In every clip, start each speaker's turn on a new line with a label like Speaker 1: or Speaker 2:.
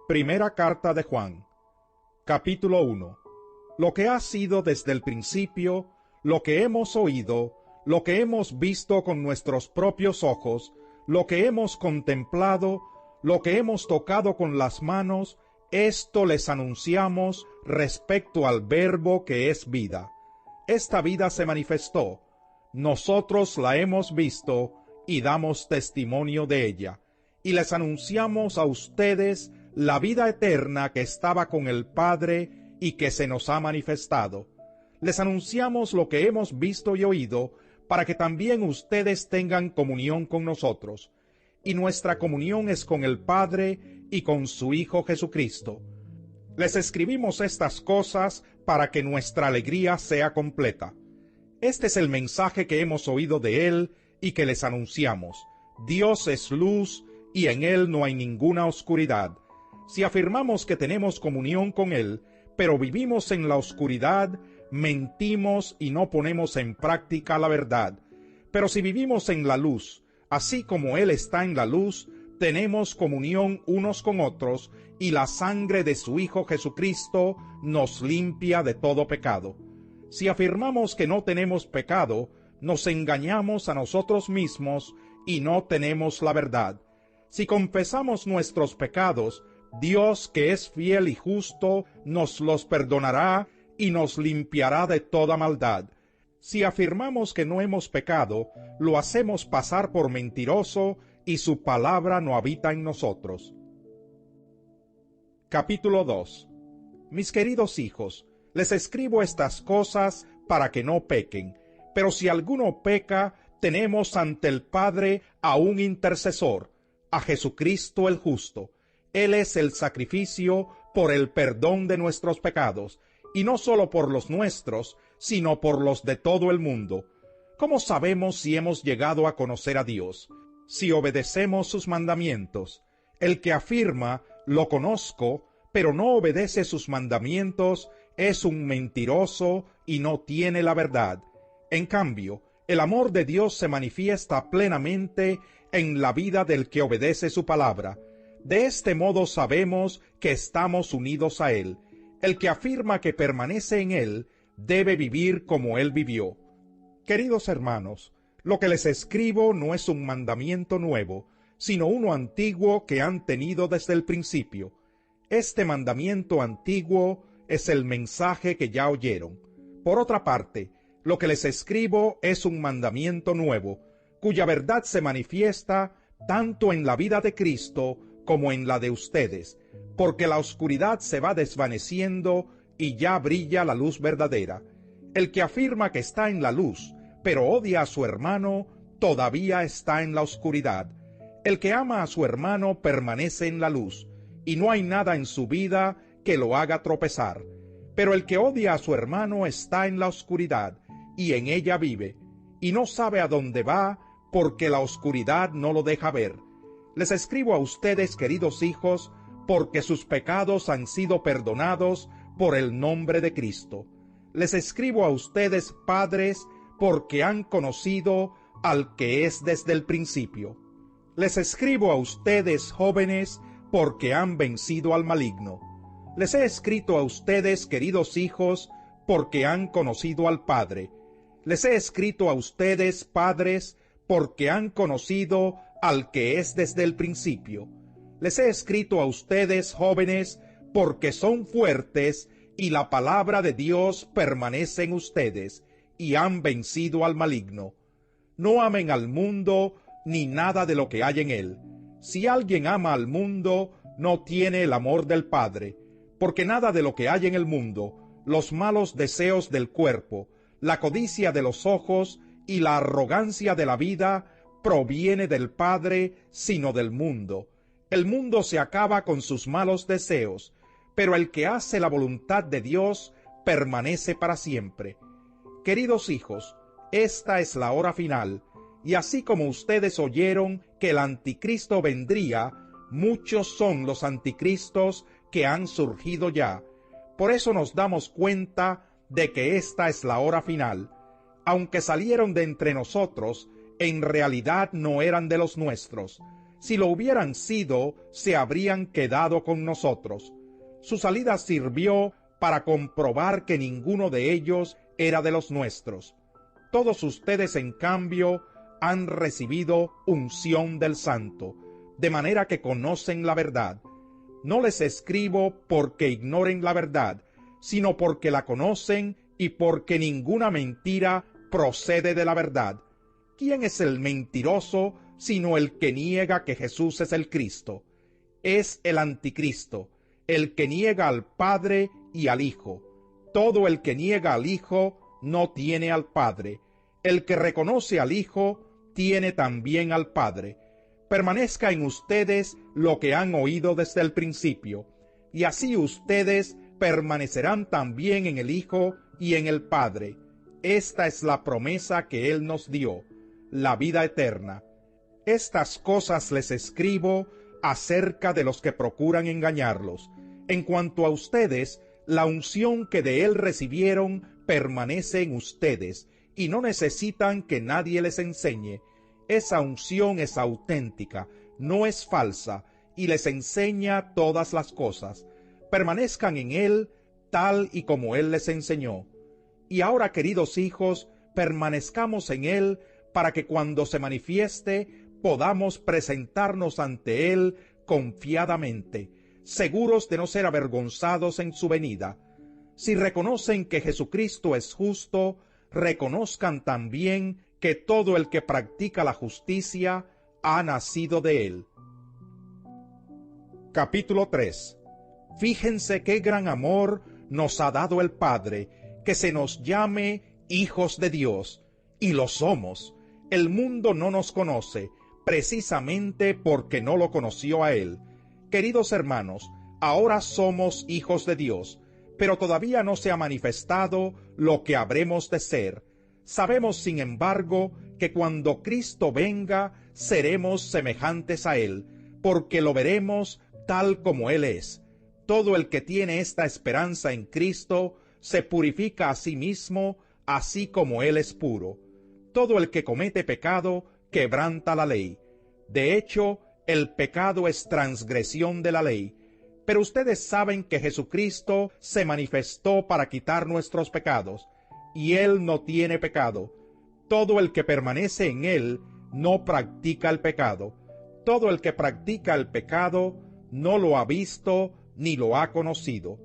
Speaker 1: Primera carta de Juan, capítulo 1. Lo que ha sido desde el principio, lo que hemos oído, lo que hemos visto con nuestros propios ojos, lo que hemos contemplado, lo que hemos tocado con las manos, esto les anunciamos respecto al Verbo que es vida. Esta vida se manifestó, nosotros la hemos visto y damos testimonio de ella, y les anunciamos a ustedes la vida eterna que estaba con el Padre y que se nos ha manifestado. Les anunciamos lo que hemos visto y oído, para que también ustedes tengan comunión con nosotros. Y nuestra comunión es con el Padre y con su Hijo Jesucristo. Les escribimos estas cosas para que nuestra alegría sea completa. Este es el mensaje que hemos oído de Él y que les anunciamos. Dios es luz y en Él no hay ninguna oscuridad. Si afirmamos que tenemos comunión con Él, pero vivimos en la oscuridad, mentimos y no ponemos en práctica la verdad. Pero si vivimos en la luz, así como Él está en la luz, tenemos comunión unos con otros, y la sangre de su Hijo Jesucristo nos limpia de todo pecado. Si afirmamos que no tenemos pecado, nos engañamos a nosotros mismos y no tenemos la verdad. Si confesamos nuestros pecados, Dios, que es fiel y justo, nos los perdonará y nos limpiará de toda maldad. Si afirmamos que no hemos pecado, lo hacemos pasar por mentiroso y su palabra no habita en nosotros. Capítulo 2. Mis queridos hijos, les escribo estas cosas para que no pequen, pero si alguno peca, tenemos ante el Padre a un intercesor, a Jesucristo el justo. Él es el sacrificio por el perdón de nuestros pecados, y no solo por los nuestros, sino por los de todo el mundo. ¿Cómo sabemos si hemos llegado a conocer a Dios? Si obedecemos sus mandamientos. El que afirma, lo conozco, pero no obedece sus mandamientos, es un mentiroso y no tiene la verdad. En cambio, el amor de Dios se manifiesta plenamente en la vida del que obedece su palabra. De este modo sabemos que estamos unidos a Él. El que afirma que permanece en Él debe vivir como Él vivió. Queridos hermanos, lo que les escribo no es un mandamiento nuevo, sino uno antiguo que han tenido desde el principio. Este mandamiento antiguo es el mensaje que ya oyeron. Por otra parte, lo que les escribo es un mandamiento nuevo, cuya verdad se manifiesta tanto en la vida de Cristo como en la de ustedes, porque la oscuridad se va desvaneciendo y ya brilla la luz verdadera. El que afirma que está en la luz, pero odia a su hermano, todavía está en la oscuridad. El que ama a su hermano permanece en la luz, y no hay nada en su vida que lo haga tropezar. Pero el que odia a su hermano está en la oscuridad, y en ella vive, y no sabe a dónde va, porque la oscuridad no lo deja ver. Les escribo a ustedes, queridos hijos, porque sus pecados han sido perdonados por el nombre de Cristo. Les escribo a ustedes, padres, porque han conocido al que es desde el principio. Les escribo a ustedes, jóvenes, porque han vencido al maligno. Les he escrito a ustedes, queridos hijos, porque han conocido al Padre. Les he escrito a ustedes, padres, porque han conocido al que es desde el principio. Les he escrito a ustedes, jóvenes, porque son fuertes y la palabra de Dios permanece en ustedes y han vencido al maligno. No amen al mundo ni nada de lo que hay en él. Si alguien ama al mundo, no tiene el amor del Padre, porque nada de lo que hay en el mundo, los malos deseos del cuerpo, la codicia de los ojos y la arrogancia de la vida, proviene del Padre, sino del mundo. El mundo se acaba con sus malos deseos, pero el que hace la voluntad de Dios permanece para siempre. Queridos hijos, esta es la hora final, y así como ustedes oyeron que el anticristo vendría, muchos son los anticristos que han surgido ya. Por eso nos damos cuenta de que esta es la hora final. Aunque salieron de entre nosotros, en realidad no eran de los nuestros. Si lo hubieran sido, se habrían quedado con nosotros. Su salida sirvió para comprobar que ninguno de ellos era de los nuestros. Todos ustedes, en cambio, han recibido unción del Santo, de manera que conocen la verdad. No les escribo porque ignoren la verdad, sino porque la conocen y porque ninguna mentira procede de la verdad. ¿Quién es el mentiroso sino el que niega que Jesús es el Cristo? Es el anticristo, el que niega al Padre y al Hijo. Todo el que niega al Hijo no tiene al Padre. El que reconoce al Hijo tiene también al Padre. Permanezca en ustedes lo que han oído desde el principio, y así ustedes permanecerán también en el Hijo y en el Padre. Esta es la promesa que Él nos dio, la vida eterna. Estas cosas les escribo acerca de los que procuran engañarlos. En cuanto a ustedes, la unción que de Él recibieron permanece en ustedes, y no necesitan que nadie les enseñe. Esa unción es auténtica, no es falsa, y les enseña todas las cosas. Permanezcan en Él tal y como Él les enseñó. Y ahora, queridos hijos, permanezcamos en Él para que cuando se manifieste podamos presentarnos ante Él confiadamente, seguros de no ser avergonzados en su venida. Si reconocen que Jesucristo es justo, reconozcan también que todo el que practica la justicia ha nacido de Él. Capítulo 3. Fíjense qué gran amor nos ha dado el Padre, que se nos llame hijos de Dios, y lo somos. El mundo no nos conoce, precisamente porque no lo conoció a Él. Queridos hermanos, ahora somos hijos de Dios, pero todavía no se ha manifestado lo que habremos de ser. Sabemos, sin embargo, que cuando Cristo venga, seremos semejantes a Él, porque lo veremos tal como Él es. Todo el que tiene esta esperanza en Cristo se purifica a sí mismo, así como Él es puro. Todo el que comete pecado quebranta la ley. De hecho, el pecado es transgresión de la ley. Pero ustedes saben que Jesucristo se manifestó para quitar nuestros pecados, y Él no tiene pecado. Todo el que permanece en Él no practica el pecado. Todo el que practica el pecado no lo ha visto ni lo ha conocido.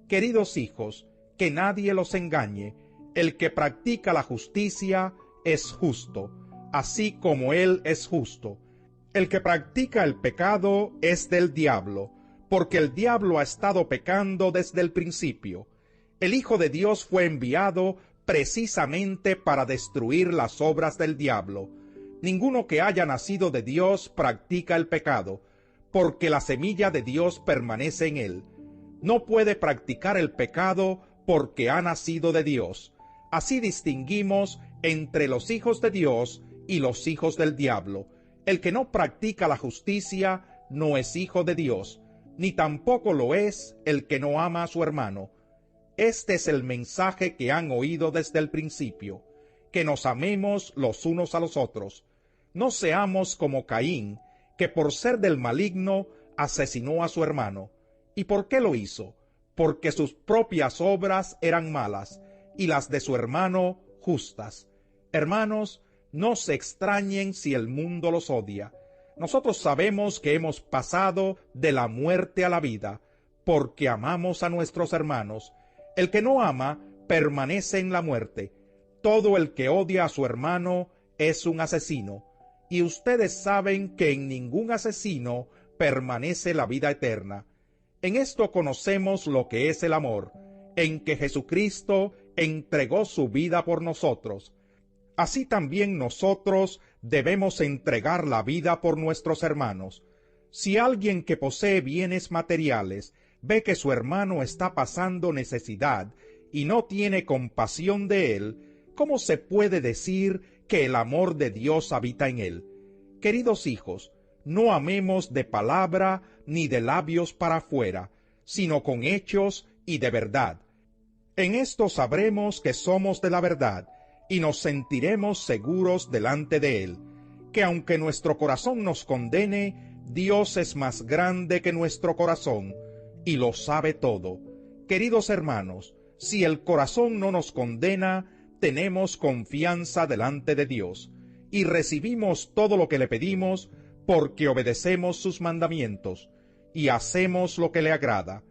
Speaker 1: Queridos hijos, que nadie los engañe. El que practica la justicia es justo, así como Él es justo. El que practica el pecado es del diablo, porque el diablo ha estado pecando desde el principio. El Hijo de Dios fue enviado precisamente para destruir las obras del diablo. Ninguno que haya nacido de Dios practica el pecado, porque la semilla de Dios permanece en él. No puede practicar el pecado porque ha nacido de Dios. Así distinguimos entre los hijos de Dios y los hijos del diablo. El que no practica la justicia no es hijo de Dios, ni tampoco lo es el que no ama a su hermano. Este es el mensaje que han oído desde el principio, que nos amemos los unos a los otros. No seamos como Caín, que por ser del maligno asesinó a su hermano. ¿Y por qué lo hizo? Porque sus propias obras eran malas, y las de su hermano justas. Hermanos, no se extrañen si el mundo los odia. Nosotros sabemos que hemos pasado de la muerte a la vida, porque amamos a nuestros hermanos. El que no ama permanece en la muerte. Todo el que odia a su hermano es un asesino. Y ustedes saben que en ningún asesino permanece la vida eterna. En esto conocemos lo que es el amor, en que Jesucristo entregó su vida por nosotros. Así también nosotros debemos entregar la vida por nuestros hermanos. Si alguien que posee bienes materiales ve que su hermano está pasando necesidad y no tiene compasión de él, ¿cómo se puede decir que el amor de Dios habita en él? Queridos hijos, no amemos de palabra ni de labios para afuera, sino con hechos y de verdad. En esto sabremos que somos de la verdad, y nos sentiremos seguros delante de Él. que aunque nuestro corazón nos condene, Dios es más grande que nuestro corazón y lo sabe todo. Queridos hermanos, si el corazón no nos condena, tenemos confianza delante de Dios y recibimos todo lo que le pedimos porque obedecemos sus mandamientos y hacemos lo que le agrada.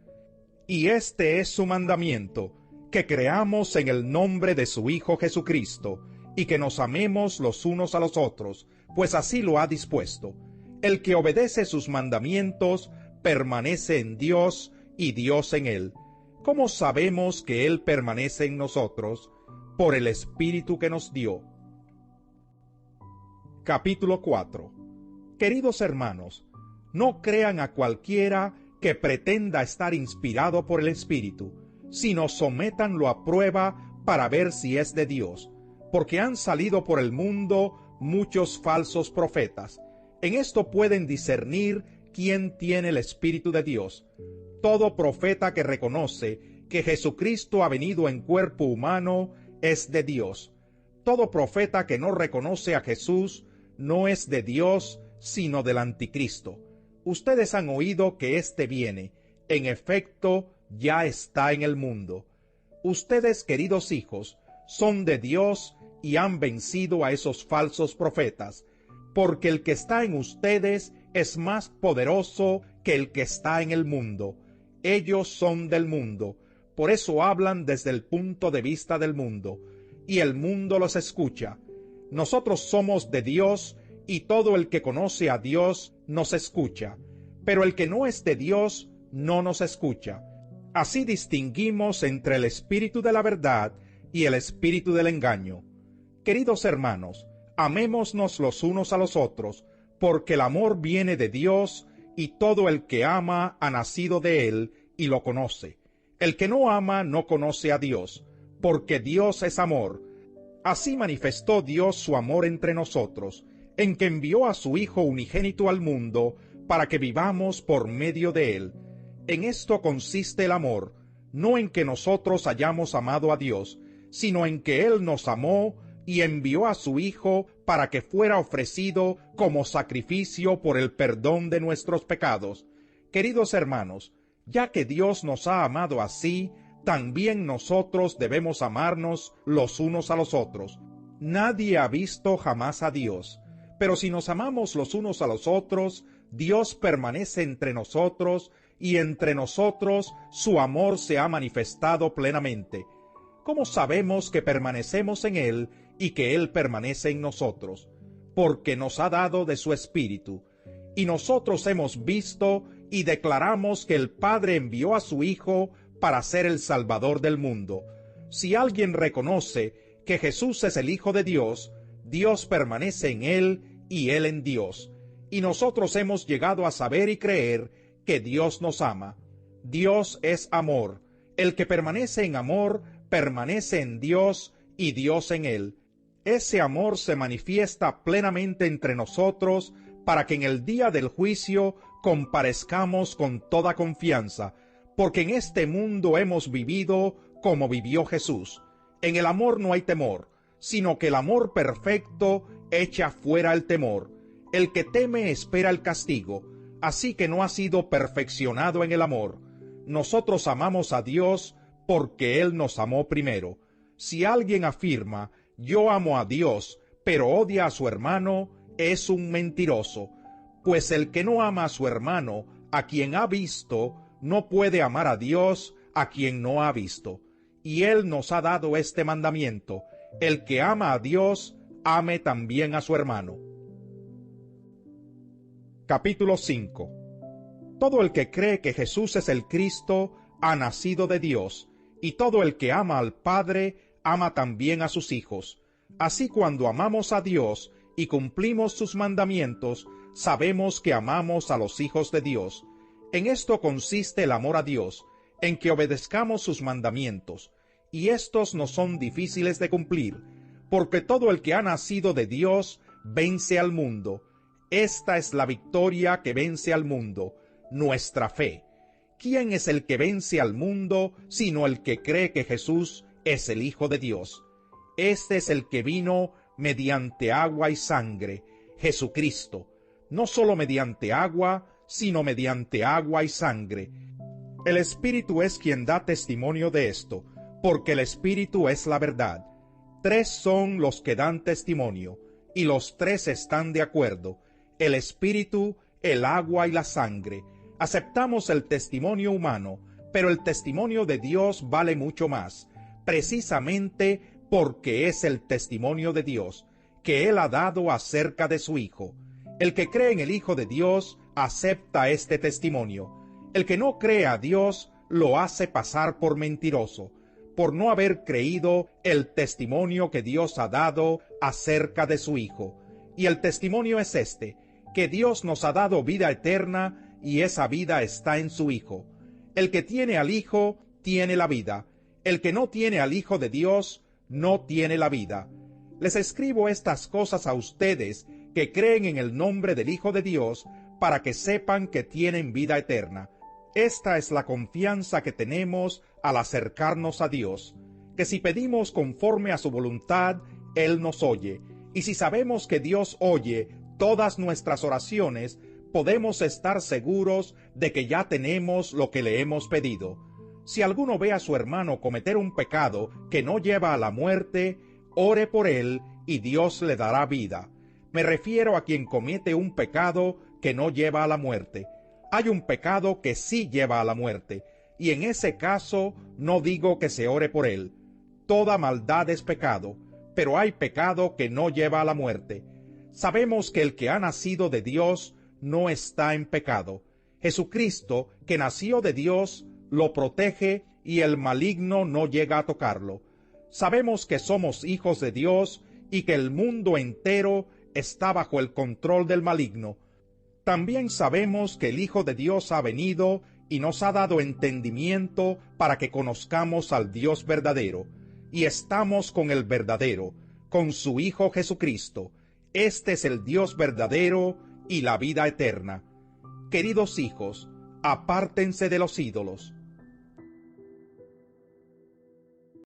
Speaker 1: Y este es su mandamiento, que creamos en el nombre de su Hijo Jesucristo y que nos amemos los unos a los otros, pues así lo ha dispuesto. El que obedece sus mandamientos permanece en Dios y Dios en él. ¿Cómo sabemos que Él permanece en nosotros? Por el Espíritu que nos dio. Capítulo 4. Queridos hermanos, no crean a cualquiera que pretenda estar inspirado por el Espíritu, sino sométanlo a prueba para ver si es de Dios, porque han salido por el mundo muchos falsos profetas. En esto pueden discernir quién tiene el Espíritu de Dios. Todo profeta que reconoce que Jesucristo ha venido en cuerpo humano es de Dios. Todo profeta que no reconoce a Jesús no es de Dios, sino del anticristo. Ustedes han oído que éste viene. En efecto, ya está en el mundo. Ustedes, queridos hijos, son de Dios y han vencido a esos falsos profetas, porque el que está en ustedes es más poderoso que el que está en el mundo. Ellos son del mundo, por eso hablan desde el punto de vista del mundo, y el mundo los escucha. Nosotros somos de Dios, y todo el que conoce a Dios nos escucha, pero el que no es de Dios no nos escucha. Así distinguimos entre el espíritu de la verdad y el espíritu del engaño. Queridos hermanos, amémonos los unos a los otros, porque el amor viene de Dios, y todo el que ama ha nacido de él y lo conoce. El que no ama no conoce a Dios, porque Dios es amor. Así manifestó Dios su amor entre nosotros, en que envió a su Hijo unigénito al mundo, para que vivamos por medio de él. En esto consiste el amor, no en que nosotros hayamos amado a Dios, sino en que él nos amó y envió a su Hijo para que fuera ofrecido como sacrificio por el perdón de nuestros pecados. Queridos hermanos, ya que Dios nos ha amado así, también nosotros debemos amarnos los unos a los otros. Nadie ha visto jamás a Dios, pero si nos amamos los unos a los otros, Dios permanece entre nosotros, y entre nosotros su amor se ha manifestado plenamente. ¿Cómo sabemos que permanecemos en Él y que Él permanece en nosotros? Porque nos ha dado de su Espíritu. Y nosotros hemos visto y declaramos que el Padre envió a su Hijo para ser el Salvador del mundo. Si alguien reconoce que Jesús es el Hijo de Dios, Dios permanece en Él y Él en Dios. Y nosotros hemos llegado a saber y creer que Dios nos ama. Dios es amor. El que permanece en amor, permanece en Dios y Dios en él. Ese amor se manifiesta plenamente entre nosotros para que en el día del juicio comparezcamos con toda confianza, porque en este mundo hemos vivido como vivió Jesús. En el amor no hay temor, sino que el amor perfecto echa fuera el temor. El que teme espera el castigo, así que no ha sido perfeccionado en el amor. Nosotros amamos a Dios porque Él nos amó primero. Si alguien afirma, yo amo a Dios, pero odia a su hermano, es un mentiroso. Pues el que no ama a su hermano, a quien ha visto, no puede amar a Dios, a quien no ha visto. Y Él nos ha dado este mandamiento: el que ama a Dios, ame también a su hermano. Capítulo 5. Todo el que cree que Jesús es el Cristo, ha nacido de Dios, y todo el que ama al Padre, ama también a sus hijos. Así cuando amamos a Dios y cumplimos sus mandamientos, sabemos que amamos a los hijos de Dios. En esto consiste el amor a Dios, en que obedezcamos sus mandamientos, y estos no son difíciles de cumplir, porque todo el que ha nacido de Dios vence al mundo. Esta es la victoria que vence al mundo, nuestra fe. ¿Quién es el que vence al mundo, sino el que cree que Jesús es el Hijo de Dios? Este es el que vino mediante agua y sangre, Jesucristo, no solo mediante agua, sino mediante agua y sangre. El Espíritu es quien da testimonio de esto, porque el Espíritu es la verdad. 3 son los que dan testimonio, y los 3 están de acuerdo: el Espíritu, el agua y la sangre. Aceptamos el testimonio humano, pero el testimonio de Dios vale mucho más, precisamente porque es el testimonio de Dios, que Él ha dado acerca de su Hijo. El que cree en el Hijo de Dios acepta este testimonio. El que no cree a Dios lo hace pasar por mentiroso, por no haber creído el testimonio que Dios ha dado acerca de su Hijo. Y el testimonio es este, que Dios nos ha dado vida eterna, y esa vida está en su Hijo. El que tiene al Hijo, tiene la vida. El que no tiene al Hijo de Dios, no tiene la vida. Les escribo estas cosas a ustedes que creen en el nombre del Hijo de Dios, para que sepan que tienen vida eterna. Esta es la confianza que tenemos al acercarnos a Dios, que si pedimos conforme a su voluntad, Él nos oye. Y si sabemos que Dios oye todas nuestras oraciones, podemos estar seguros de que ya tenemos lo que le hemos pedido. Si alguno ve a su hermano cometer un pecado que no lleva a la muerte, ore por él y Dios le dará vida. Me refiero a quien comete un pecado que no lleva a la muerte. Hay un pecado que sí lleva a la muerte, y en ese caso no digo que se ore por él. Toda maldad es pecado, pero hay pecado que no lleva a la muerte. Sabemos que el que ha nacido de Dios no está en pecado. Jesucristo, que nació de Dios, lo protege y el maligno no llega a tocarlo. Sabemos que somos hijos de Dios y que el mundo entero está bajo el control del maligno. También sabemos que el Hijo de Dios ha venido y nos ha dado entendimiento para que conozcamos al Dios verdadero, y estamos con el verdadero, con su Hijo Jesucristo. Este es el Dios verdadero y la vida eterna. Queridos hijos, apártense de los ídolos.